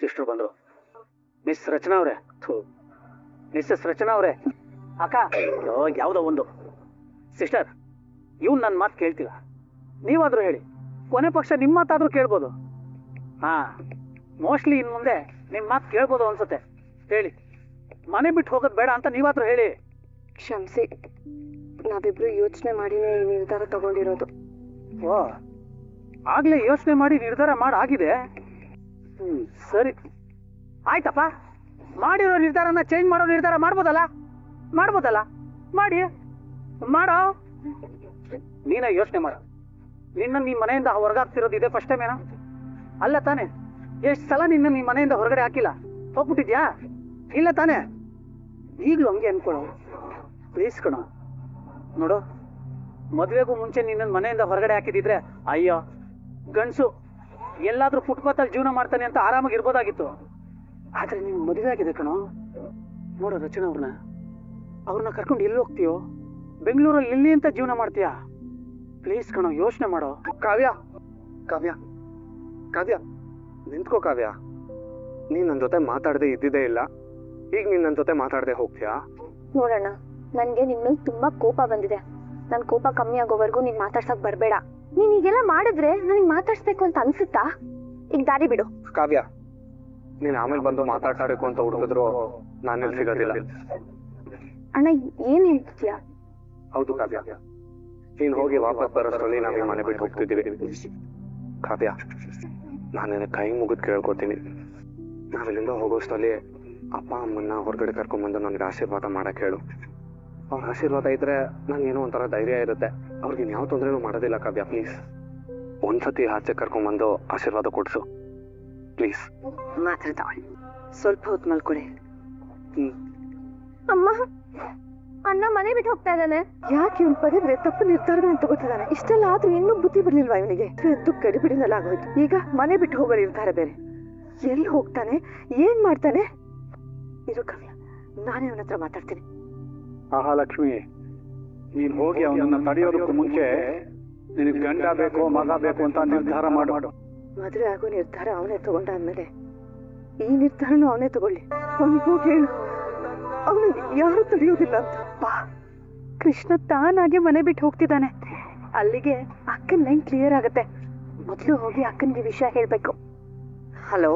Sister ಬಂದರು. Miss ರಚನಾ ಅವರೇ, missus ರಚನಾ ಅವರೇ, ಅಕ್ಕ ಯಾವುದೋ ಒಂದು ಸಿಸ್ಟರ್, ಇವ್ನು ನನ್ನ ಮಾತು ಕೇಳ್ತೀರ? ನೀವಾದರೂ ಹೇಳಿ, ಕೊನೆ ಪಕ್ಷ ನಿಮ್ಮ ಮಾತಾದರೂ ಕೇಳ್ಬೋದು. ಹಾಂ, ಮೋಸ್ಟ್ಲಿ ಇನ್ನು ಮುಂದೆ ನಿಮ್ಮ ಮಾತು ಕೇಳ್ಬೋದು ಅನ್ಸುತ್ತೆ. ಹೇಳಿ, ಮನೆ ಬಿಟ್ಟು ಹೋಗೋದು ಬೇಡ ಅಂತ ನೀವಾದರೂ ಹೇಳಿ. ಕ್ಷಮಿಸಿ, ನಾವಿಬ್ರು ಯೋಚನೆ ಮಾಡಿನೇ ಈ ನಿರ್ಧಾರ ತಗೊಂಡಿರೋದು. ಓ, ಆಗಲೇ ಯೋಚನೆ ಮಾಡಿ ನಿರ್ಧಾರ ಮಾಡಾಗಿದೆ. ಸರಿ ಆಯ್ತಪ್ಪ, ಮಾಡಿರೋ ನಿರ್ಧಾರನ ಚೇಂಜ್ ಮಾಡೋ ನಿರ್ಧಾರ ಮಾಡ್ಬೋದಲ್ಲ ಮಾಡಿ ಮಾಡೋ. ನೀನೇ ಯೋಚನೆ ಮಾಡ. ನಿನ್ನ ನೀ ಮನೆಯಿಂದ ಹೊರಗಾಗ್ತಿರೋದು ಇದೆ ಫಸ್ಟ್ ಟೈಮ್ ಏನೋ ಅಲ್ಲ ತಾನೆ? ಎಷ್ಟು ಸಲ ನಿನ್ನ ನೀ ಮನೆಯಿಂದ ಹೊರಗಡೆ ಹಾಕಿಲ್ಲ, ಹೋಗ್ಬಿಟ್ಟಿದ್ಯಾ? ಇಲ್ಲ ತಾನೆ? ಈಗಲೂ ಹಂಗೆ ಅನ್ಕೊಳ್ಳೋ ಪ್ಲೀಸ್ ಕಣೋ. ನೋಡು, ಮದುವೆಗೂ ಮುಂಚೆ ನಿನ್ನ ಮನೆಯಿಂದ ಹೊರಗಡೆ ಹಾಕಿದಿದ್ರೆ ಅಯ್ಯೋ ಗಂಡಸು ಎಲ್ಲಾದ್ರೂ ಫುಟ್ಪಾತಲ್ಲಿ ಜೀವನ ಮಾಡ್ತಾನೆ ಅಂತ ಆರಾಮಾಗಿ ಇರ್ಬೋದಾಗಿತ್ತು. ಆದ್ರೆ ನೀವು ಮದುವೆ ಆಗಿದೆ ಕಣೋ. ನೋಡೋ ರಚನಾ ಅವ್ರನ್ನ ಕರ್ಕೊಂಡು ಎಲ್ಲಿ ಹೋಗ್ತೀಯೋ? ಬೆಂಗಳೂರಲ್ಲಿ ಎಲ್ಲಿ ಅಂತ ಜೀವನ ಮಾಡ್ತೀಯಾ? ಪ್ಲೀಸ್ ಕಣೋ, ಯೋಚನೆ ಮಾಡೋ. ಕಾವ್ಯ ಕಾವ್ಯ ಕಾವ್ಯ ನಿಂತ್ಕೋ ಕಾವ್ಯ. ನೀನ್ ನನ್ನ ಜೊತೆ ಮಾತಾಡದೆ ಇದ್ದಿದ್ದೇ ಇಲ್ಲ, ಈಗ ನೀನ್ ನನ್ನ ಜೊತೆ ಮಾತಾಡದೆ ಹೋಗ್ತೀಯಾ? ನೋಡೋಣ, ನನ್ಗೆ ನಿನ್ ಮೇಲೆ ತುಂಬಾ ಕೋಪ ಬಂದಿದೆ. ನನ್ ಕೋಪ ಕಮ್ಮಿ ಆಗೋವರೆಗೂ ನೀನ್ ಮಾತಾಡ್ಸಕ್ ಬರ್ಬೇಡ. ನೀನ್ ಈಗೆಲ್ಲ ಮಾಡಿದ್ರೆ ನನಗ್ ಮಾತಾಡ್ಸ್ಬೇಕು ಅಂತ ಅನ್ಸುತ್ತಾ? ಈಗ ದಾರಿ ಬಿಡು. ಕಾವ್ಯ, ನೀನ್ ಆಮೇಲೆ ಬಂದು ಮಾತಾಡ್ಬೇಕು ಅಂತ ಹುಡುಕಿದ್ರು ನಾನೆಲ್ಲಿ ಸಿಗೋದಿಲ್ಲ. ಅಣ್ಣ, ಏನ್ ಹೇಳ್ತೀಯಾ? ಹೌದು ಕಾವ್ಯ, ನೀನ್ ಹೋಗಿ ವಾಪಸ್ ಬರೋಷ್ಟ್ರಲ್ಲಿ ನಾವೀಗ ಮನೆ ಬಿಟ್ಟು ಹೋಗ್ತಿದ್ದೀವಿ. ಕಾವ್ಯ, ನಾನು ಕೈ ಮುಗಿದು ಕೇಳ್ಕೊತೀನಿ, ನಾವಿಲ್ಲಿಂದ ಹೋಗೋಷ್ಟರಲ್ಲಿ ಅಪ್ಪ ಅಮ್ಮನ್ನ ಹೊರಗಡೆ ಕರ್ಕೊಂಡ್ಬಂದು ನನಗೆ ಆಶೀರ್ವಾದ ಮಾಡಕ್ ಹೇಳು. ಅವ್ರ ಆಶೀರ್ವಾದ ಇದ್ರೆ ನಂಗೇನೋ ಒಂಥರ ಧೈರ್ಯ ಇರುತ್ತೆ. ಅವ್ರಿಗೆ ಯಾವ ತೊಂದರೆನೂ ಮಾಡೋದಿಲ್ಲ. ಕಾವ್ಯ ಪ್ಲೀಸ್, ಒಂದ್ಸತಿ ಆಚೆ ಕರ್ಕೊಂಡ್ಬಂದು ಆಶೀರ್ವಾದ ಕೊಡ್ಸು ಪ್ಲೀಸ್. ಮಾತಾಡ್ತಾವಳಿ, ಸ್ವಲ್ಪ ಹೊತ್ತು ಮಲ್ಕೊಳ್ಳಿ. ಅಮ್ಮ, ಅಣ್ಣ ಮನೆ ಬಿಟ್ಟು ಹೋಗ್ತಾ ಇದ್ದಾನೆ. ಯಾಕೆ ಇವ್ನು ಪದೇ ತಪ್ಪು ನಿರ್ಧಾರಗಳನ್ನ ತಗೋತಿದ್ದಾನೆ? ಇಷ್ಟೆಲ್ಲ ಆದ್ರೂ ಇನ್ನೂ ಬುದ್ಧಿ ಬರ್ಲಿಲ್ವಾ ಇವನಿಗೆ? ಎದ್ದು ಕಡಿಬಿಡಿನೆಲ್ಲ ಆಗೋಯ್ತು. ಈಗ ಮನೆ ಬಿಟ್ಟು ಹೋಗೋ ನಿರ್ಧಾರ ಬೇರೆ. ಎಲ್ಲಿ ಹೋಗ್ತಾನೆ, ಏನ್ ಮಾಡ್ತಾನೆ? ಇರು ಕಾವ್ಯ, ನಾನೇ ಅವನ ಹತ್ರ ಮಾತಾಡ್ತೀನಿ. ಆಹಾ ಲಕ್ಷ್ಮಿ, ನೀನ್ ಹೋಗಿ ಅವನನ್ನ ತಡೆಯೋದಕ್ಕೂ ಮುಂಚೆ ನಿನಗೆ ಗಂಡ ಬೇಕು ಮಗ ಬೇಕು ಅಂತ ನಿರ್ಧಾರ ಮಾಡು. ಮದುವೆ ಆಗೋ ನಿರ್ಧಾರ ಅವನೇ ತಗೊಂಡಾದ್ಮೇಲೆ ಈ ನಿರ್ಧಾರನೂ ಅವನೇ ತಗೊಳ್ಳಿ. ಅವನಿಗೆ ಹೋಗಿ ಹೇಳು, ಅವನು ಯಾರು ತಡೆಯೋದಿಲ್ಲ ಅಂತ. ಬಾ, ಕೃಷ್ಣ ತಾನಾಗೆ ಮನೆ ಬಿಟ್ಟು ಹೋಗ್ತಿದ್ದಾನೆ. ಅಲ್ಲಿಗೆ ಅಕ್ಕನ ಲೈನ್ ಕ್ಲಿಯರ್ ಆಗತ್ತೆ. ಮೊದಲು ಹೋಗಿ ಅಕ್ಕನಿಗೆ ವಿಷಯ ಹೇಳ್ಬೇಕು. ಹಲೋ,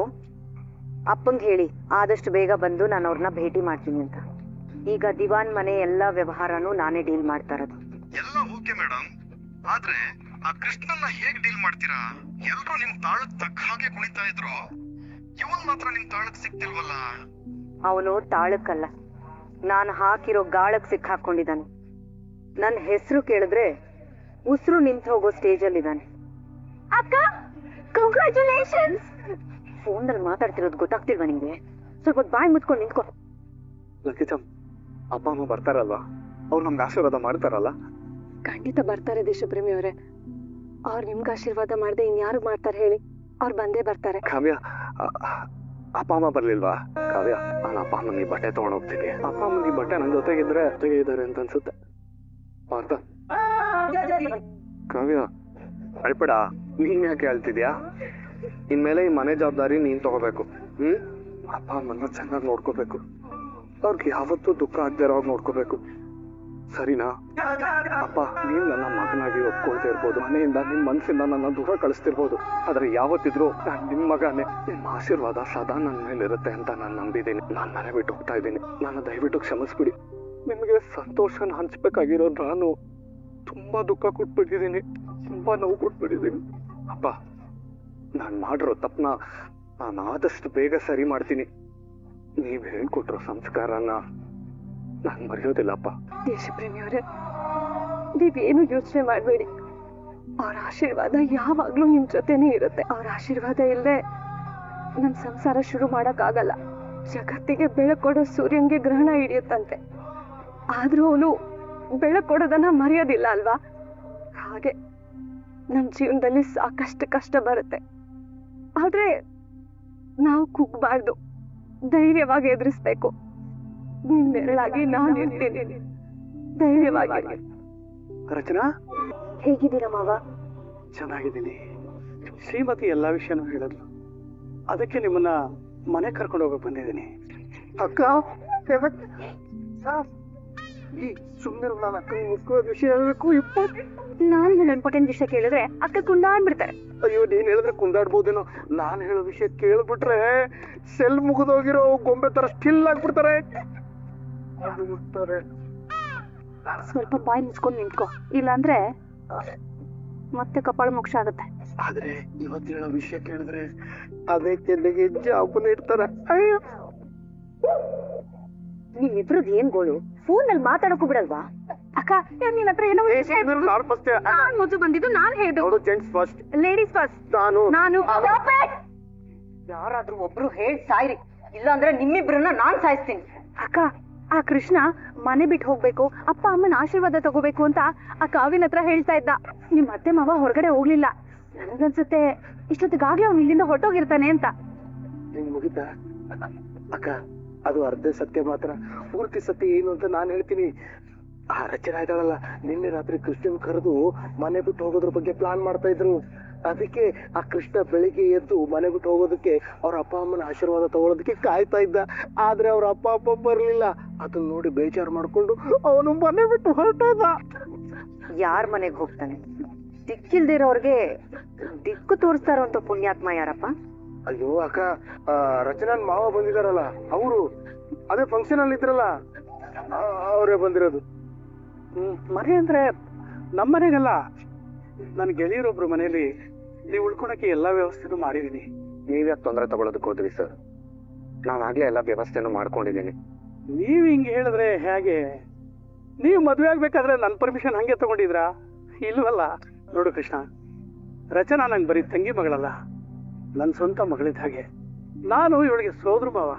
ಅಪ್ಪಂಗೆ ಹೇಳಿ ಆದಷ್ಟು ಬೇಗ ಬಂದು ನಾನು ಅವ್ರನ್ನ ಭೇಟಿ ಮಾಡ್ತೀನಿ ಅಂತ. ಈಗ ದಿವಾನ್ ಮನೆ ಎಲ್ಲ ವ್ಯವಹಾರನೂ ನಾನೇ ಡೀಲ್ ಮಾಡ್ತಾ ಇರೋದು. ಎಲ್ಲ ಓಕೆ ಮೇಡಮ್, ಆದ್ರೆ ಆ ಕೃಷ್ಣನ್ನ ಹೇಗ್ ಡೀಲ್ ಮಾಡ್ತೀರಾ? ಎಲ್ರು ನಿಮ್ ತಾಳಕ್ ತಕ್ಕ ಹಾಗೆ ಕುಣಿತಾ ಇದ್ರು, ಇವನ್ ಮಾತ್ರ ನಿಮ್ ತಾಳಕ್ ಸಿಕ್ತಿಲ್ವಲ್ಲ? ಅವನು ತಾಳಕ್ಕಲ್ಲ, ನಾನು ಹಾಕಿರೋ ಗಾಳಕ್ ಸಿಕ್ಕಾಕೊಂಡಿದ್ದಾನೆ. ನನ್ನ ಹೆಸರು ಕೇಳಿದ್ರೆ ಉಸಿರು ನಿಂತು ಹೋಗೋ ಸ್ಟೇಜ್ ಅಲ್ಲಿ ಇದ್ದಾನೆ. ಅಕ್ಕ, ಕಂಗ್ರಾಚುಲೇಷನ್ಸ್. ಫೋನಲ್ಲಿ ಮಾತಾಡ್ತಿರೋದು ಗೊತ್ತಾಗ್ತಿಲ್ವಾ ನಿಂಗೆ? ಸ್ವಲ್ಪ ಬಾಯಿ ಮುಚ್ಕೊಂಡು ನಿಂತ್ಕೋ. ಲಕ್ಕಿಚಮ್, ಅಪ್ಪ ಅಮ್ಮ ಬರ್ತಾರಲ್ವಾ? ಅವ್ರು ನಮ್ಗೆ ಆಶೀರ್ವಾದ ಮಾಡ್ತಾರಲ್ಲ? ಖಂಡಿತ ಬರ್ತಾರೆ ದೇಶಪ್ರೇಮಿ ಅವರೇ. ಅವ್ರು ನಿಮ್ಗೆ ಆಶೀರ್ವಾದ ಮಾಡದೆ ಇನ್ಯಾರು ಮಾಡ್ತಾರೆ ಹೇಳಿ? ಅವ್ರು ಬಂದೇ ಬರ್ತಾರೆ. ಕಾವ್ಯ, ಅಪ್ಪ ಅಮ್ಮ ಬರ್ಲಿಲ್ವಾ? ಕಾವ್ಯ, ನಾನು ಅಪ್ಪ ಅಮ್ಮನಿಗೆ ಬಟ್ಟೆ ತಗೊಂಡ್ ಹೋಗ್ತೀನಿ. ಅಪ್ಪ ಅಮ್ಮನಿಗೆ ಬಟ್ಟೆ ನನ್ನ ಜೊತೆಗಿದ್ರೆ ಜೊತೆಗೆ ಇದ್ದಾರೆ ಅಂತ ಅನ್ಸುತ್ತೆ. ಅರ್ಥ? ಕಾವ್ಯ ಅಳ್ಬೇಡ, ನೀನ್ ಯಾಕೆ ಹೇಳ್ತಿದ್ಯಾ? ಇನ್ಮೇಲೆ ಈ ಮನೆ ಜವಾಬ್ದಾರಿ ನೀನ್ ತಗೋಬೇಕು. ಅಪ್ಪ ಅಮ್ಮನ್ನ ಚೆನ್ನಾಗಿ ನೋಡ್ಕೋಬೇಕು. ಅವ್ರಿಗೆ ಯಾವತ್ತೂ ದುಃಖ ಆಗದೆ ಇರೋ ನೋಡ್ಕೋಬೇಕು, ಸರಿನಾ? ಅಪ್ಪ, ನೀವು ನನ್ನ ಮಗನಾಗಿ ಒಪ್ಕೊಳ್ತಾ ಇರ್ಬೋದು, ಮನೆಯಿಂದ ನಿಮ್ಮ ಮನಸ್ಸಿಂದ ನನ್ನ ದೂರ ಕಳಿಸ್ತಿರ್ಬೋದು, ಆದ್ರೆ ಯಾವತ್ತಿದ್ರು ನಾನು ನಿಮ್ಮ ಮಗನೇ. ನಿಮ್ಮ ಆಶೀರ್ವಾದ ಸದಾ ನನ್ನ ಮೇಲೆ ಇರುತ್ತೆ ಅಂತ ನಾನು ನಂಬಿದ್ದೀನಿ. ನಾನು ಮನೆ ಬಿಟ್ಟು ಹೋಗ್ತಾ ಇದ್ದೀನಿ, ನಾನು ದಯವಿಟ್ಟು ಕ್ಷಮಿಸ್ಬಿಡಿ. ನಿಮಗೆ ಸಂತೋಷನ ಹಂಚ್ಬೇಕಾಗಿರೋ ನಾನು ತುಂಬಾ ದುಃಖ ಕೊಟ್ಬಿಟ್ಟಿದ್ದೀನಿ, ತುಂಬಾ ನೋವು ಕೊಟ್ಬಿಟ್ಟಿದ್ದೀನಿ. ಅಪ್ಪ, ನಾನು ಮಾಡಿರೋ ತಪ್ಪನ್ನ ನಾನು ಆದಷ್ಟು ಬೇಗ ಸರಿ ಮಾಡ್ತೀನಿ. ನೀವ್ ಹೇಳ್ಕೊಟ್ರೋ ಸಂಸ್ಕಾರನ ನಾನು ಮರೆಯೋದಿಲ್ಲಪ್ಪ. ದೇಶಪ್ರೇಮಿಯವರೇ, ನೀವೇನು ಯೋಚನೆ ಮಾಡಬೇಡಿ. ಅವ್ರ ಆಶೀರ್ವಾದ ಯಾವಾಗ್ಲೂ ನಿಮ್ ಜೊತೆನೇ ಇರುತ್ತೆ. ಅವ್ರ ಆಶೀರ್ವಾದ ಇಲ್ಲದೆ ನಮ್ ಸಂಸಾರ ಶುರು ಮಾಡಕ್ಕಾಗಲ್ಲ. ಜಗತ್ತಿಗೆ ಬೆಳಕು ಕೊಡೋ ಸೂರ್ಯನ್ಗೆ ಗ್ರಹಣ ಹಿಡಿಯುತ್ತಂತೆ, ಆದ್ರೂ ಅವನು ಬೆಳಕು ಕೊಡೋದನ್ನ ಮರೆಯೋದಿಲ್ಲ ಅಲ್ವಾ? ಹಾಗೆ ನಮ್ ಜೀವನದಲ್ಲಿ ಸಾಕಷ್ಟು ಕಷ್ಟ ಬರುತ್ತೆ, ಆದ್ರೆ ನಾವು ಕುಗ್ಬಾರ್ದು, ಧೈರ್ಯವಾಗಿ ಎದುರಿಸ್ಬೇಕು. ನಿಮ್ ನೆರಳಾಗಿ ನಾನು ಇರ್ತೀನಿ, ಧೈರ್ಯವಾಗಿ. ರಚನಾ, ಹೇಗಿದ್ದೀರಾ ಮಾವ? ಚೆನ್ನಾಗಿದ್ದೀನಿ. ಶ್ರೀಮತಿ ಎಲ್ಲಾ ವಿಷಯನೂ ಹೇಳಿದ್ಲು, ಅದಕ್ಕೆ ನಿಮ್ಮನ್ನ ಮನೆ ಕರ್ಕೊಂಡು ಹೋಗಕ್ ಬಂದಿದ್ದೀನಿ. ಅಕ್ಕ ಈ ಸುಮ್ಮನೆ ನಾನು ಅಕ್ಕ ಮುಖ್ಯವಾದ ವಿಷಯ ಹೇಳ್ಬೇಕು. ನಾನ್ ಹೇಳೋ ಇಂಪಾರ್ಟೆಂಟ್ ವಿಷಯ ಕೇಳಿದ್ರೆ ಅಕ್ಕ ಕುಂದಾಡ್ಬಿಡ್ತಾರೆ. ಅಯ್ಯೋ ನೀನ್ ಹೇಳಿದ್ರೆ ಕುಂದಾಡ್ಬೋದೇನೋ, ನಾನ್ ಹೇಳೋ ವಿಷಯ ಕೇಳ್ಬಿಟ್ರೆ ಸೆಲ್ ಮುಗಿದೋಗಿರೋ ಗೊಂಬೆ ತರ ಸ್ಟಿಲ್ ಆಗ್ಬಿಡ್ತಾರೆ. ಸ್ವಲ್ಪ ಬಾಯಿ ಮುಚ್ಕೊಂಡು ನಿಂತ್ಕೋ, ಇಲ್ಲಾಂದ್ರೆ ಮತ್ತೆ ಕಪಾಳ ಮೋಕ್ಷ ಆಗುತ್ತೆ. ಆದ್ರೆ ಇವತ್ತು ಹೇಳೋ ವಿಷಯ ಕೇಳಿದ್ರೆ ಅದೇ ಕೆನ್ನೆಗೆ ಜಾಬನ್ನ ಇಡ್ತಾರ. ಅಯ್ಯೋ ನಿಮ್ಮಿಬ್ರದ್ ಏನ್ ಗೋಳು? ಫೋನ್ ಅಲ್ಲಿ ಮಾತಾಡಕ್ಕೂ ಬಿಡಲ್ವಾ? ಅಕ್ಕ ನಿನ್ ಹತ್ರ ಏನೋ ಮೊದಲು ಬಂದಿದ್ದು ನಾನ್ ಹೇಳ್ದು. Gents first, ladies first. ನಾನು ಯಾರಾದ್ರೂ ಒಬ್ರು ಹೇಳ್ ಸಾಯ್ರಿ, ಇಲ್ಲಾಂದ್ರೆ ನಿಮ್ಮಿಬ್ರನ್ನ ನಾನ್ ಸಾಯಿಸ್ತೀನಿ. ಅಕ್ಕ ಆ ಕೃಷ್ಣ ಮನೆ ಬಿಟ್ಟು ಹೋಗ್ಬೇಕು, ಅಪ್ಪ ಅಮ್ಮನ ಆಶೀರ್ವಾದ ತಗೋಬೇಕು ಅಂತ ಆ ಕಾವಿನ ಹತ್ರ ಹೇಳ್ತಾ ಇದ್ದ. ನಿಮ್ ಅತ್ತೆ ಮಾವ ಹೊರಗಡೆ ಹೋಗ್ಲಿಲ್ಲ. ನನಗನ್ಸುತ್ತೆ ಇಷ್ಟೊತ್ತಿಗಾಗ್ಲೇ ಅವ್ನು ಇಲ್ಲಿಂದ ಹೊರಟೋಗಿರ್ತಾನೆ ಅಂತ. ನಿಂಗ್ ಮುಗಿತಾ ಅಕ್ಕ? ಅದು ಅರ್ಧ ಸತ್ಯ ಮಾತ್ರ, ಪೂರ್ತಿ ಸತ್ಯ ಏನು ಅಂತ ನಾನು ಹೇಳ್ತೀನಿ. ಆ ರಚನೆ ಇದ್ದಾಳಲ್ಲ, ನಿನ್ನೆ ರಾತ್ರಿ ಕೃಷ್ಣನ್ ಕರೆದು ಮನೆ ಬಿಟ್ಟು ಹೋಗೋದ್ರ ಬಗ್ಗೆ ಪ್ಲಾನ್ ಮಾಡ್ತಾ ಇದ್ರು. ಅದಕ್ಕೆ ಆ ಕೃಷ್ಣ ಬೆಳಿಗ್ಗೆ ಎದ್ದು ಮನೆ ಬಿಟ್ಟು ಹೋಗೋದಕ್ಕೆ ಅವ್ರ ಅಪ್ಪ ಅಮ್ಮನ ಆಶೀರ್ವಾದ ತಗೊಳೋದಕ್ಕೆ ಕಾಯ್ತಾ ಇದ್ದ. ಆದ್ರೆ ಅವ್ರ ಅಪ್ಪ ಅಪ್ಪ ಬರ್ಲಿಲ್ಲ. ಅದನ್ನ ನೋಡಿ ಬೇಜಾರು ಮಾಡ್ಕೊಂಡು ಅವನು ಮನೆ ಬಿಟ್ಟು ಹೊರಟೋದ. ಯಾರ್ ಮನೆಗ್ ಹೋಗ್ತಾನೆ? ದಿಕ್ಕಿಲ್ದಿರೋರ್ಗೆ ದಿಕ್ಕು ತೋರಿಸ್ತಾರೋ ಅಂತ ಪುಣ್ಯಾತ್ಮ ಯಾರಪ್ಪ? ಅಯ್ಯೋ ಅಕ್ಕ, ರಚನಾನ್ ಮಾವ ಬಂದಿದಾರಲ್ಲ ಅವರು, ಅದೇ ಫಂಕ್ಷನ್ ಅಲ್ಲಿ ಇದ್ರಲ್ಲ ಅವರೇ ಬಂದಿರೋದು. ಮನೆ ಅಂದ್ರೆ ನಮ್ಮನೆಗಲ್ಲ, ನನ್ನ ಗೆಳೆಯರೊಬ್ರು ಮನೇಲಿ ನೀವು ಉಳ್ಕೊಳಕ್ಕೆ ಎಲ್ಲಾ ವ್ಯವಸ್ಥೆನೂ ಮಾಡಿದೀನಿ. ನೀವ್ಯಾಕೆ ತೊಂದರೆ ತಗೊಳೋದಕ್ಕೆ ಹೋದ್ರಿ ಸರ್? ನಾವಾಗ್ಲೇ ಎಲ್ಲ ವ್ಯವಸ್ಥೆನೂ ಮಾಡ್ಕೊಂಡಿದ್ದೀನಿ. ನೀವ್ ಹಿಂಗೆ ಹೇಳಿದ್ರೆ ಹೇಗೆ? ನೀವು ಮದ್ವೆ ಆಗ್ಬೇಕಾದ್ರೆ ನನ್ನ ಪರ್ಮಿಷನ್ ಹಂಗೆ ತಗೊಂಡಿದ್ರಾ? ಇಲ್ವಲ್ಲ. ನೋಡು ಕೃಷ್ಣ, ರಚನಾ ನಂಗೆ ಬರೀ ತಂಗಿ ಮಗಳಲ್ಲ, ನನ್ನ ಸ್ವಂತ ಮಗಳಿದ್ದ ಹಾಗೆ. ನಾನು ಇವಳಿಗೆ ಸೋದ್ರ ಮಾವ.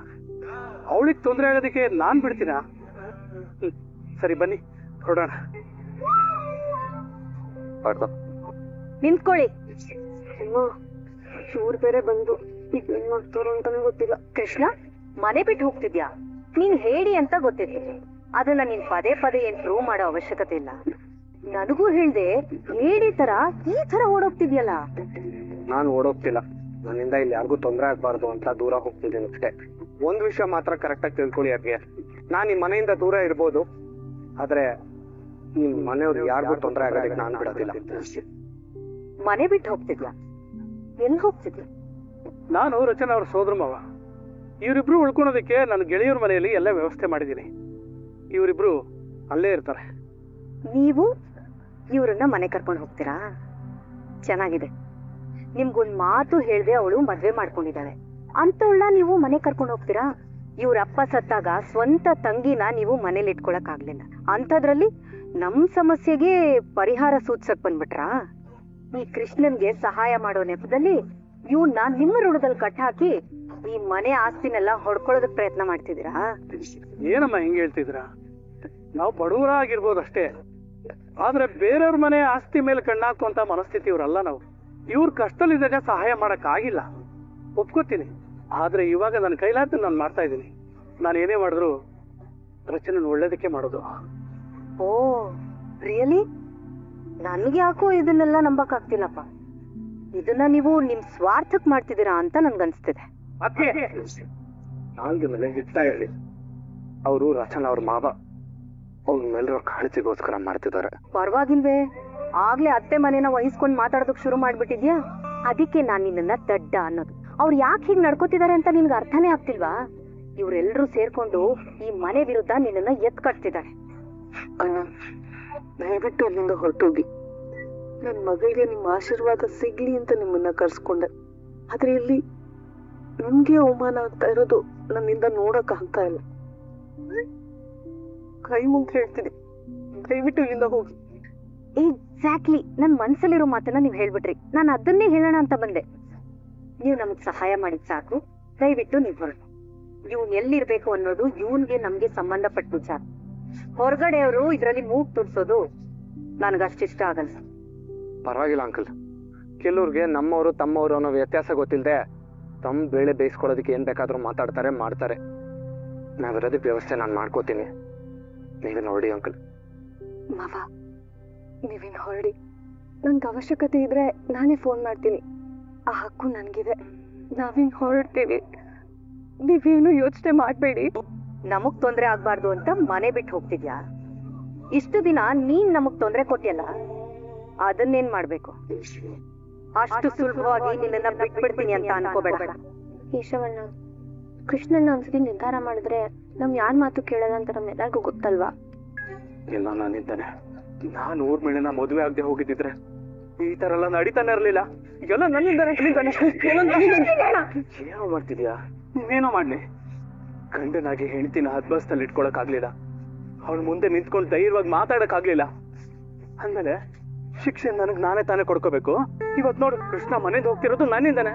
ಅವಳಿಗೆ ತೊಂದರೆ ಆಗೋದಕ್ಕೆ ನಾನ್ ಬಿಡ್ತೀನ? ಸರಿ ಬನ್ನಿ ಹೊರಡೋಣ. ನಿಂತ್ಕೊಳ್ಳಿ. ಇವ್ರು ಬೇರೆ ಬಂದು ಈಗ ಏನ್ ಮಾಡ್ತಾರೋ ಅಂತಾನೆ ಗೊತ್ತಿಲ್ಲ. ಕೃಷ್ಣ, ಮನೆ ಬಿಟ್ಟು ಹೋಗ್ತಿದ್ಯಾ? ನೀನ್ ಹೇಳಿ ಅಂತ ಗೊತ್ತಿದೆ, ಅದನ್ನ ನೀನ್ ಪದೇ ಪದೇ ಏನ್ ಪ್ರೂವ್ ಮಾಡೋ ಅವಶ್ಯಕತೆ ಇಲ್ಲ. ನನಗೂ ಹೇಳ್ದೆ ಹೇಳಿ ತರ ಈ ತರ ಓಡೋಗ್ತಿದ್ಯಲ್ಲ. ನಾನು ಓಡೋಗ್ತಿಲ್ಲ, ನನ್ನಿಂದ ಇಲ್ಲಿ ಯಾರಿಗೂ ತೊಂದರೆ ಆಗ್ಬಾರ್ದು ಅಂತ ದೂರ ಹೋಗ್ತಿದ್ದೀನಿ ಅಷ್ಟೇ. ಒಂದ್ ವಿಷಯ ಮಾತ್ರ ಕರೆಕ್ಟ್ ಆಗಿ ತಿಳ್ಕೊಳ್ಳಿ ಅದ್ಗೆ, ನಾನ್ ಈ ಮನೆಯಿಂದ ದೂರ ಇರ್ಬೋದು, ಆದ್ರೆ ನಿಮ್ ಮನೆಯವ್ರಿಗೆ ಯಾರಿಗೂ ತೊಂದರೆ ಆಗೋದಕ್ಕೆ ನಾನು ಬಿಡೋದಿಲ್ಲ. ಮನೆ ಬಿಟ್ಟು ಹೋಗ್ತಿದ್ಯಾ? ಎಲ್ಲಿ ಹೋಗ್ತಿದ್ಯಾ? ನಾನು ರಚನಾ ಅವ್ರ ಸೋದ್ರ ಮಾವ. ಇವರಿಬ್ರು ಉಳ್ಕೊಳೋದಕ್ಕೆ ನನ್ನ ಗೆಳೆಯರ ಮನೆಯಲ್ಲಿ ಎಲ್ಲ ವ್ಯವಸ್ಥೆ ಮಾಡಿದ್ದೀನಿ. ಇವರಿಬ್ರು ಅಲ್ಲೇ ಇರ್ತಾರೆ. ನೀವು ಇವ್ರನ್ನ ಮನೆ ಕರ್ಕೊಂಡು ಹೋಗ್ತೀರಾ? ಚೆನ್ನಾಗಿದೆ. ನಿಮ್ಗೊಂದ್ ಮಾತು ಹೇಳ್ದೆ ಅವಳು ಮದ್ವೆ ಮಾಡ್ಕೊಂಡಿದ್ದಾಳೆ ಅಂತವಳ ನೀವು ಮನೆ ಕರ್ಕೊಂಡು ಹೋಗ್ತೀರಾ? ಇವ್ರ ಅಪ್ಪ ಸತ್ತಾಗ ಸ್ವಂತ ತಂಗಿನ ನೀವು ಮನೇಲಿ ಇಟ್ಕೊಳಕ್ ಆಗ್ಲಿಲ್ಲ, ಅಂಥದ್ರಲ್ಲಿ ನಮ್ ಸಮಸ್ಯೆಗೆ ಪರಿಹಾರ ಸೂಚ್ಸಕ್ ಬಂದ್ಬಿಟ್ರಾ? ಈ ಕೃಷ್ಣನ್ಗೆ ಸಹಾಯ ಮಾಡೋ ನೆಪದಲ್ಲಿ ಇವ್ನ ನಿಮ್ಮ ಋಣದಲ್ಲಿ ಕಟ್ ಹಾಕಿ ಈ ಮನೆ ಆಸ್ತಿನೆಲ್ಲ ಹೊಡ್ಕೊಳ್ಳೋದಕ್ ಪ್ರಯತ್ನ ಮಾಡ್ತಿದ್ದೀರಾ? ಏನಮ್ಮ ಹಿಂಗೆ ಹೇಳ್ತಿದ್ರ? ನಾವು ಬಡವರ ಆಗಿರ್ಬೋದು ಅಷ್ಟೇ, ಆದ್ರೆ ಬೇರೆಯವ್ರ ಮನೆ ಆಸ್ತಿ ಮೇಲೆ ಕಣ್ಣಾಕುವಂತ ಮನಸ್ಥಿತಿ ಇವ್ರಲ್ಲ ನಾವು. ಇವ್ರ ಕಷ್ಟದಲ್ಲಿದ್ದಾಗ ಸಹಾಯ ಮಾಡಕ್ ಆಗಿಲ್ಲ, ಒಪ್ಕೋತೀನಿ. ಆದ್ರೆ ಇವಾಗ ನನ್ನ ಕೈಲಾದ ನಾನು ಮಾಡ್ತಾ ಇದ್ದೀನಿ. ನಾನು ಏನೇ ಮಾಡಿದ್ರು ರಚನೆ ಒಳ್ಳೇದಕ್ಕೆ ಮಾಡೋದು. Oh really? ನನ್ಗೆ ಯಾಕೋ ಇದನ್ನೆಲ್ಲ ನಂಬಕ್ ಆಗ್ತಿಲ್ಲಪ್ಪ. ಇದನ್ನ ನೀವು ನಿಮ್ ಸ್ವಾರ್ಥಕ್ ಮಾಡ್ತಿದ್ದೀರಾ ಅಂತ ನನ್ಗನ್ಸ್ತಿದೆ. ಹೇಳಿ, ಅವರು ರಚನಾ ಅವ್ರ ಮಾವ, ಅವ್ರ ಮೇಲಿರೋ ಕಾಳಜಿಗೋಸ್ಕರ ಮಾಡ್ತಿದ್ದಾರೆ. ಪರವಾಗಿಲ್ವೇ? ಆಗ್ಲೇ ಅತ್ತೆ ಮನೇನ ವಹಿಸ್ಕೊಂಡ್ ಮಾತಾಡೋದಕ್ ಶುರು ಮಾಡ್ಬಿಟ್ಟಿದ್ಯಾ? ಅದಕ್ಕೆ ನಾನ್ ನಿನ್ನ ದಡ್ಡ ಅನ್ನೋದು. ಅವ್ರು ಯಾಕೆ ಹೀಗ್ ನಡ್ಕೋತಿದ್ದಾರೆ ಅಂತ ನಿನ್ಗೆ ಅರ್ಥನೇ ಆಗ್ತಿಲ್ವಾ? ಇವ್ರೆಲ್ರೂ ಸೇರ್ಕೊಂಡು ಈ ಮನೆ ವಿರುದ್ಧ ನಿನ್ನ ಎತ್ ಕಟ್ತಿದ್ದಾರೆ. ದಯವಿಟ್ಟು ಅಲ್ಲಿಂದ ಹೊರಟೋಗಿ. ನನ್ನ ಮಗಳಿಗೆ ನಿಮ್ಮ ಆಶೀರ್ವಾದ ಸಿಗ್ಲಿ ಅಂತ ನಿಮ್ಮನ್ನ ಕರ್ಸ್ಕೊಂಡೆ, ಆದ್ರೆ ಇಲ್ಲಿ ನಿಮ್ಗೆ ಅವಮಾನ ಆಗ್ತಾ ಇರೋದು ನನ್ನಿಂದ ನೋಡಕ್ ಆಗ್ತಾ ಇಲ್ಲ. ಕೈ ಮುಗ್ದು ಹೇಳ್ತೀನಿ, ದಯವಿಟ್ಟು ಇಲ್ಲಿಂದ ಹೋಗಿ. ಎಕ್ಸಾಕ್ಟ್ಲಿ ನನ್ ಮನ್ಸಲ್ಲಿರೋ ಮಾತನ್ನ ನೀವ್ ಹೇಳ್ಬಿಟ್ರಿ. ನಾನು ಅದನ್ನೇ ಹೇಳೋಣ ಅಂತ ಬಂದೆ. ನೀವ್ ನಮಗ್ ಸಹಾಯ ಮಾಡಿದ್ ಸಾಕು, ದಯವಿಟ್ಟು ನೀವ್ ಹೊರಟು. ಇವ್ನ್ ಎಲ್ಲಿರ್ಬೇಕು ಅನ್ನೋದು ಇವ್ನ್ಗೆ ನಮ್ಗೆ ಸಂಬಂಧಪಟ್ಟ ವಿಚಾರ. ಹೊರಗಡೆಯವರು ಇದ್ರಲ್ಲಿ ಮೂಗ್ ತುಡ್ಸೋದು ನನ್ಗಷ್ಟಿಷ್ಟ ಆಗಲ್ಲ. ಪರವಾಗಿಲ್ಲ ಅಂಕಲ್, ಕೆಲವ್ರಿಗೆ ನಮ್ಮವರು ತಮ್ಮವರು ಅನ್ನೋ ವ್ಯತ್ಯಾಸ ಗೊತ್ತಿಲ್ಲದೆ ತಮ್ಮ ಬೇಳೆ ಬೇಯಿಸ್ಕೊಳ್ಳೋದಕ್ಕೆ ಏನ್ ಬೇಕಾದ್ರೂ ಮಾತಾಡ್ತಾರೆ, ಮಾಡ್ತಾರೆ. ನಾವಿರೋದಕ್ಕೆ ವ್ಯವಸ್ಥೆ ನಾನು ಮಾಡ್ಕೋತೀನಿ, ನೀವೇ ನೋಡಿ ಅಂಕಲ್. ಮಾವ, ನೀವಿನ್ ಹೊರಡಿ. ನನ್ಗೆ ಅವಶ್ಯಕತೆ ಇದ್ರೆ ನಾನೇ ಫೋನ್ ಮಾಡ್ತೀನಿ. ಆ ಹಕ್ಕು ನನ್ಗಿದೆ. ನಾವಿನ್ ಹೊರಡ್ತೀವಿ. ನೀವೇನು ಯೋಚನೆ ಮಾಡಬೇಡಿ. ನಮಗ್ ತೊಂದ್ರೆ ಆಗ್ಬಾರ್ದು ಅಂತ ಮನೆ ಬಿಟ್ಟು ಹೋಗ್ತಿದ್ಯಾ? ಇಷ್ಟು ದಿನ ನೀನ್ ನಮಗ್ ತೊಂದ್ರೆ ಕೊಟ್ಟಿಯಲ್ಲ, ಅದನ್ನೇನ್ ಮಾಡ್ಬೇಕು? ಅಷ್ಟು ಸುಲಭವಾಗಿ ನಿನ್ನ ಬಿಟ್ಬಿಡ್ತೀನಿ ಅಂತ ಅನ್ಕೋಬೇಡ. ಕೇಶವಣ್ಣ, ಕೃಷ್ಣಣ್ಣ ಒಂದ್ಸತಿ ನಿರ್ಧಾರ ಮಾಡಿದ್ರೆ ನಮ್ ಯಾರ್ ಮಾತು ಕೇಳಲ್ಲ ಅಂತ ನಮ್ಮೆಲ್ಲರಿಗೂ ಗೊತ್ತಲ್ವಾ? ಎಲ್ಲ ನಾನಿದ್ದಾನೆ. ನಾನು ಊರ್ ಮೇಲಿನ ಮದುವೆ ಆಗದೆ ಹೋಗಿದ್ದಿದ್ರೆ ಈ ತರ ಎಲ್ಲ ನಡೀತಾನೆ ಇರ್ಲಿಲ್ಲ. ಎಲ್ಲ ನನ್ನಿಂದಾನೆ. ಏನೋ ಮಾಡ್ತಿದ್ಯಾ? ಇನ್ನೇನೋ ಮಾಡ್ಲಿ. ಗಂಡನಾಗಿ ಹೆಂಡತಿನ ಹದ್ಬಸ್ತಲ್ಲಿ ಇಟ್ಕೊಳಕ್ ಆಗ್ಲಿಲ್ಲ, ಅವಳ ಮುಂದೆ ನಿಂತ್ಕೊಂಡು ಧೈರ್ಯವಾಗಿ ಮಾತಾಡಕ್ ಆಗ್ಲಿಲ್ಲ ಅಂದ್ಮೇಲೆ ಶಿಕ್ಷೆ ನನಗ್ ನಾನೇ ತಾನೇ ಕೊಡ್ಕೋಬೇಕು. ಇವತ್ ನೋಡು, ಕೃಷ್ಣ ಮನೆಯಿಂದ ಹೋಗ್ತಿರೋದು ನನ್ನಿಂದಾನೆ.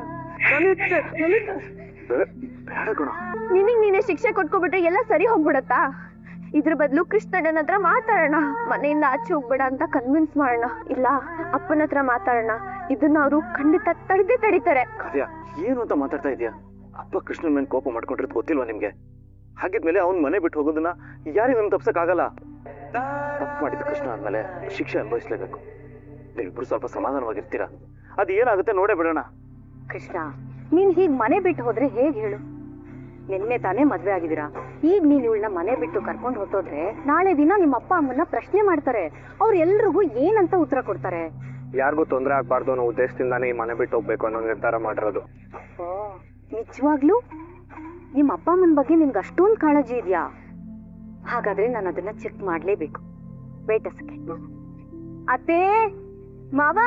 ಬೇಡ ಗುಣ. ನಿನಗ್ ನೀನೇ ಶಿಕ್ಷೆ ಕೊಟ್ಕೊಬಿಟ್ರೆ ಎಲ್ಲ ಸರಿ ಹೋಗ್ಬಿಡತ್ತಾ? ಇದ್ರ ಬದಲು ಕೃಷ್ಣಣ್ಣನ ಹತ್ರ ಮಾತಾಡೋಣ, ಮನೆಯಿಂದ ಆಚೆ ಹೋಗ್ಬೇಡ ಅಂತ ಕನ್ವಿನ್ಸ್ ಮಾಡೋಣ. ಇಲ್ಲ ಅಪ್ಪನ ಹತ್ರ ಮಾತಾಡೋಣ, ಇದನ್ನ ಅವರು ಖಂಡಿತ ತಡಿತಾರೆ. ಕಾವ್ಯ, ಏನು ಅಂತ ಮಾತಾಡ್ತಾ ಇದೀಯಾ? ಅಪ್ಪ ಕೃಷ್ಣನ್ ಮೇಲೆ ಕೋಪ ಮಾಡ್ಕೊಂಡಿರೋದು ಗೊತ್ತಿಲ್ವಾ ನಿಮ್ಗೆ? ಹಾಗಿದ್ಮೇಲೆ ಅವ್ನ್ ಮನೆ ಬಿಟ್ಟು ಹೋಗೋದನ್ನ ಯಾರಿಗೂ ನಮ್ಗೆ ತಪ್ಸಕ್ ಆಗಲ್ಲ. ತಪ್ಪು ಮಾಡಿದ ಕೃಷ್ಣ ಆದ್ಮೇಲೆ ಶಿಕ್ಷೆ ಅನುಭವಿಸ್ಲೇಬೇಕು. ನೀವಿಬ್ರು ಸ್ವಲ್ಪ ಸಮಾಧಾನವಾಗಿರ್ತೀರಾ? ಅದ್ ಏನಾಗುತ್ತೆ ನೋಡೇ ಬಿಡೋಣ. ಕೃಷ್ಣ, ನೀನ್ ಹೀಗ್ ಮನೆ ಬಿಟ್ಟು ಹೋದ್ರೆ ಹೇಗ್ ಹೇಳು? ನಿನ್ನೆ ತಾನೇ ಮದ್ವೆ ಆಗಿದ್ದೀರಾ. ಈಗ ನೀನ್ ಇವಳನ್ನ ಮನೆ ಬಿಟ್ಟು ಕರ್ಕೊಂಡು ಹೊಟ್ಟೋದ್ರೆ ನಾಳೆ ದಿನ ನಿಮ್ಮ ಅಪ್ಪ ಅಮ್ಮನ್ನ ಪ್ರಶ್ನೆ ಮಾಡ್ತಾರೆ. ಅವ್ರು ಎಲ್ರಿಗೂ ಏನಂತ ಉತ್ತರ ಕೊಡ್ತಾರೆ? ಯಾರಿಗೂ ತೊಂದರೆ ಆಗ್ಬಾರ್ದು ಅನ್ನೋ ಉದ್ದೇಶದಿಂದಾನೇ ಈ ಮನೆ ಬಿಟ್ಟು ಹೋಗ್ಬೇಕು ಅನ್ನೋ ನಿರ್ಧಾರ ಮಾಡಿರೋದು. ನಿಜವಾಗ್ಲೂ ನಿಮ್ಮ ಅಪ್ಪ ಅಮ್ಮನ ಬಗ್ಗೆ ನಿನ್ಗೆ ಅಷ್ಟೊಂದು ಕಾಳಜಿ ಇದೆಯಾ? ಹಾಗಾದ್ರೆ ನಾನು ಅದನ್ನ ಚೆಕ್ ಮಾಡ್ಲೇಬೇಕು. Wait a second. ಅತ್ತೆ, ಮಾವ,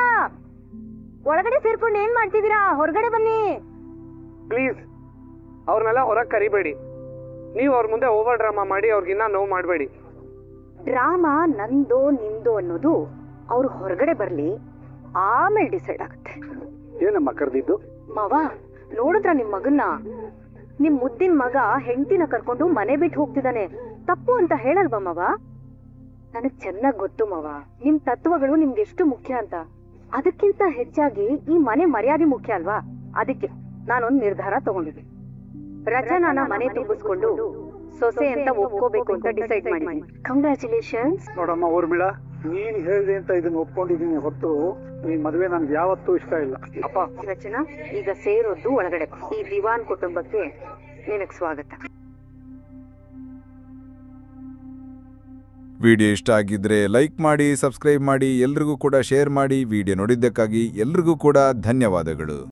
ಒಳಗಡೆ ಸೇರ್ಕೊಂಡು ಏನ್ ಮಾಡ್ತಿದ್ದೀರಾ? ಹೊರಗಡೆ ಬನ್ನಿ ಪ್ಲೀಸ್. ಅವ್ರನ್ನೆಲ್ಲ ಹೊರಗೆ ಕರಿಬೇಡಿ. ನೀವು ಅವ್ರ ಮುಂದೆ ಓವರ್ ಡ್ರಾಮಾ ಮಾಡಿ ಅವ್ರಿಗಿನ್ನ ನೋವು ಮಾಡಬೇಡಿ. ಡ್ರಾಮಾ ನಂದೋ ನಿಂದೋ ಅನ್ನೋದು ಅವ್ರು ಹೊರಗಡೆ ಬರ್ಲಿ, ಆಮೇಲೆ ಡಿಸೈಡ್ ಆಗುತ್ತೆ. ಏನಮ್ಮ ಕರೆದಿದ್ದು? ಮಾವ, ನೋಡಿದ್ರ ನಿಮ್ ಮಗನ್ನ? ನಿಮ್ ಮುದ್ದಿನ ಮಗ ಹೆಂಡತಿನ ಕರ್ಕೊಂಡು ಮನೆ ಬಿಟ್ಟು ಹೋಗ್ತಿದ್ದಾನೆ. ತಪ್ಪು ಅಂತ ಹೇಳಲ್ವಾ ಮಾವ? ನನಗ್ ಚೆನ್ನಾಗ್ ಗೊತ್ತು ಮಾವ, ನಿಮ್ ತತ್ವಗಳು ನಿಮ್ಗೆ ಎಷ್ಟು ಮುಖ್ಯ ಅಂತ. ಅದಕ್ಕಿಂತ ಹೆಚ್ಚಾಗಿ ಈ ಮನೆ ಮರ್ಯಾದೆ ಮುಖ್ಯ ಅಲ್ವಾ? ಅದಕ್ಕೆ ನಾನೊಂದು ನಿರ್ಧಾರ ತಗೊಂಡಿದ್ದೆ. ರಚನಾನ ಮನೆ ತುಂಬಿಸ್ಕೊಂಡು ಸೊಸೆ ಅಂತ ಒಪ್ಕೋಬೇಕು ಅಂತ ಡಿಸೈಡ್ ಮಾಡಿದ್ದೀನಿ. ಕಂಗ್ರ್ಯಾಚುಲೇಷನ್ಸ್. ನೋಡಮ್ಮ ಊರ್ಮಿಳ, ನೀನ್ ಹೇಳಿದೆ ಅಂತ ಇದನ್ನ ಒಪ್ಕೊಂಡಿದ್ದೀನಿ ಹೊತ್ತು ಈ ಮದುವೆ ನನ್ಗೆ ಯಾವತ್ತೂ ಇಷ್ಟ ಇಲ್ಲ. ಅಪ್ಪ, ರಚನಾ, ಈಗ ಸೇರೋದು ಒಳಗಡೆ ಬಾ. ಈ ದಿವಾನ್ ಕುಟುಂಬಕ್ಕೆ ನಿನಗ್ ಸ್ವಾಗತ. ವಿಡಿಯೋ ಇಷ್ಟ ಆಗಿದ್ರೆ ಲೈಕ್ ಮಾಡಿ, ಸಬ್ಸ್ಕ್ರೈಬ್ ಮಾಡಿ, ಎಲ್ರಿಗೂ ಕೂಡ ಶೇರ್ ಮಾಡಿ. ವಿಡಿಯೋ ನೋಡಿದ್ದಕ್ಕಾಗಿ ಎಲ್ರಿಗೂ ಕೂಡ ಧನ್ಯವಾದಗಳು.